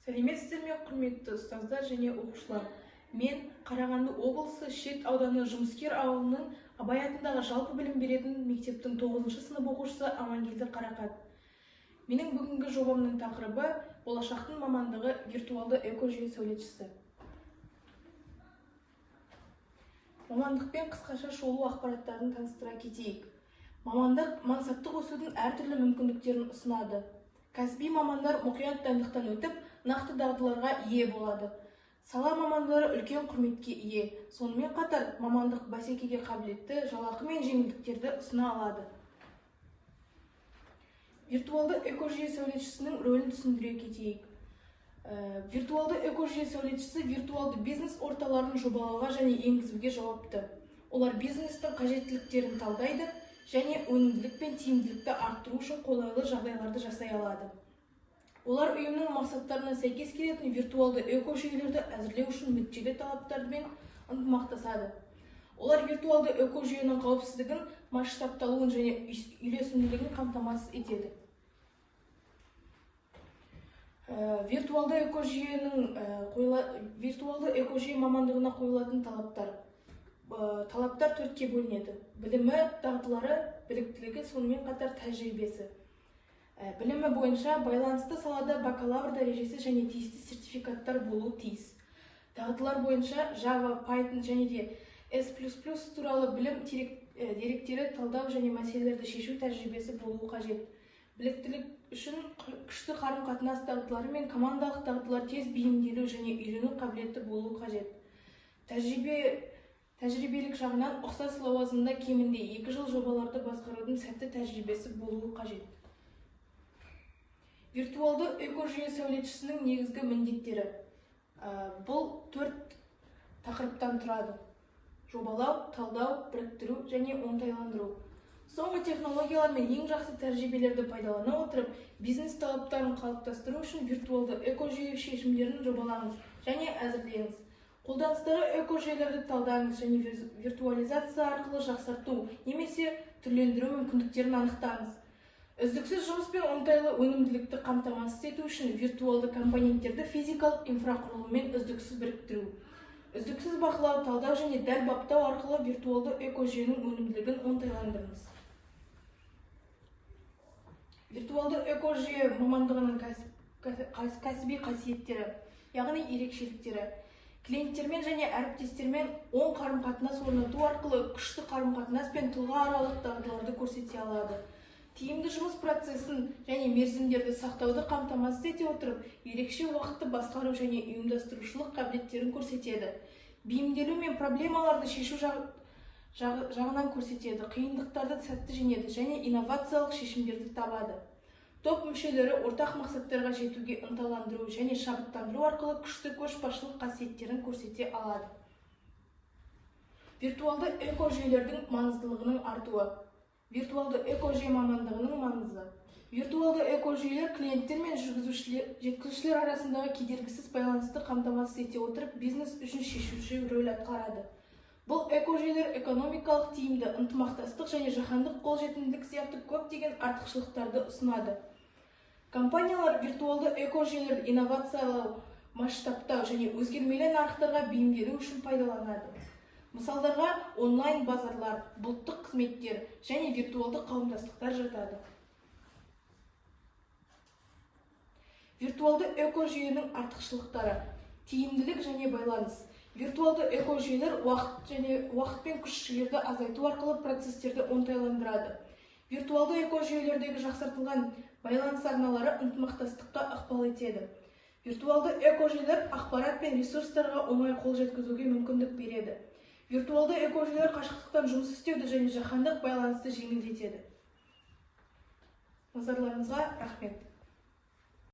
Сәлеметсіздер ме, құрметті ұстаздар және оқушылар. Мен Қарағанды облысы Шет ауданы Жұмыскер ауылының Абай атындағы жалпы білім беретін мектептің 9-шы сынып оқушысы Амангелді Қарақат. Менің бүгінгі жобамның тақырыбы болашақтың мамандығы виртуалды экожүйе сәулетшісі. Мамандықпен қысқаша шолу ақпараттарын таныстыра кетейік. Мамандық мансаптық өсудің әртүрлі мүмкіндіктерін ұсынады. Кәсіби мамандар мұқият дайындықтан өтіп, нақты дағдыларға ие болады. Сала мамандары үлкен құрметке ие. Сонымен қатар, мамандық бәсекеге қабілетті, жалақы мен жеңілдіктерді ұсына алады. Виртуалды экожүйе сәулетшісінің рөлін түсіндіре кетейік. Виртуалды экожүйе сәулетшісі виртуалды бизнес орталарын жобалауға және енгізуге жауапты. Олар бизнестің қажеттіліктерін талдайды және өнімділік пен тиімділікті арттыру үшін қолайлы жағдайларды жасай алады. Олар ұйымның мақсаттарына сәйкес келетін виртуалды экожүйелерді әзірлеу үшін мүдделі талаптармен ынтымақтасады. Олар виртуалды экожүйенің қауіпсіздігін, масштабталуын және үйлесімділігін қамтамасыз етеді. Виртуалды экожүйе мамандығына қойылатын талаптар. Талаптар төртке бөлінеді. Білімі, дағдылары, біліктілігі, сонымен қатар тәжірибесі. Білімі бойынша байланысты салада бакалавр дәрежесі және тиісті сертификаттар болуы тиіс. Дағдылар бойынша Java, Python және де S++ туралы білім деректері талдау және мәселелерді шешу тәжірибесі болуы қажет. Біліктілік үшін күшті қарым-қатынас дағдылары мен командалық дағдылар тез бейімделу және үйрену қабілеті болуы қажет. Тәжірибелік жағынан ұқсас лауазымда кемінде 2 жыл жобаларды басқарудың сәтті тәжірибесі болуы қажет. Виртуалды экожүйе сәулетшісінің негізгі міндеттері. Бұл 4 тақырыптан тұрады. Жобалау, талдау, біріктіру және оңтайландыру. Соңғы технологиялар мен ең жақсы тәжірибелерді пайдалана отырып, бизнес талаптарын қалыптастыру үшін виртуалды экожүйе шешімдерін жобалаңыз және әзірлеңіз. Қолданыстағы экожүйелерді талдаңыз және виртуализация арқылы жақсарту немесе түрлендіру мүмкіндіктерін анықтаңыз. Үздіксіз жұмыс пен оңтайлы өнімділікті қамтамасыз ету үшін виртуалды компоненттерді физикалық инфрақұрылыммен үздіксіз біріктіру. Үздіксіз бақылау, талдау және дәл баптау арқылы виртуалды экожүйенің өнімділігін оңтайландырыңыз. Виртуалды экожүйе мамандығының кәсіби қасиеттері, яғни ерекшеліктері. Клиенттермен және әріптестермен оң қарым-қатынас орнату арқылы күшті қарым-қатынас пен тұлғааралық дағдыларды көрсете алады. Тиімді жұмыс процесін және мерзімдерді сақтауды қамтамасыз ете отырып, ерекше уақытты басқару және ұйымдастырушылық қабілеттерін көрсетеді. Бейімделу мен проблемаларды шешу жағынан көрсетеді, қиындықтарды сәтті жеңеді және инновациялық шешімдерді табады. Топ мүшелері ортақ мақсаттарға жетуге ынталандыру және шабыттандыру арқылы күшті көшбасшылық қасиеттерін көрсете алады. Виртуалды экожүйелердің маңыздылығының артуы. Виртуалды экожүйе мамандығының маңызы. Виртуалды экожүйелер клиенттер мен жеткізушілер арасындағы кедергісіз байланысты қамтамасыз ете отырып, бизнес үшін шешуші рөл атқарады. Бұл экожүйелер экономикалық тиімді, ынтымақтастық және жаһандық қолжетімділік сияқты көптеген артықшылықтарды ұсынады. Компаниялар виртуалды экожүйелерді инновациялау, масштабтау және өзгермелі нарықтарға бейімделу үшін пайдаланады. Мысалдарға онлайн базарлар, бұлттық қызметтер және виртуалды қауымдастықтар жатады. Виртуалды экожүйенің артықшылықтары. Тиімділік және байланыс. Виртуалды экожүйелер уақыт пен күш-жігерді азайту арқылы процестерді оңтайландырады. Виртуалды экожүйелердегі жақсартылған байланыс арналары ынтымақтастыққа ықпал етеді. Виртуалды экожүйелер ақпарат пен ресурстарға оңай қол жеткізуге мүмкіндік береді. Виртуалды экожүйелер қашықтықтан жұмыс істеуді және жаһандық байланысты жеңілдетеді. Назарларыңызға рахмет.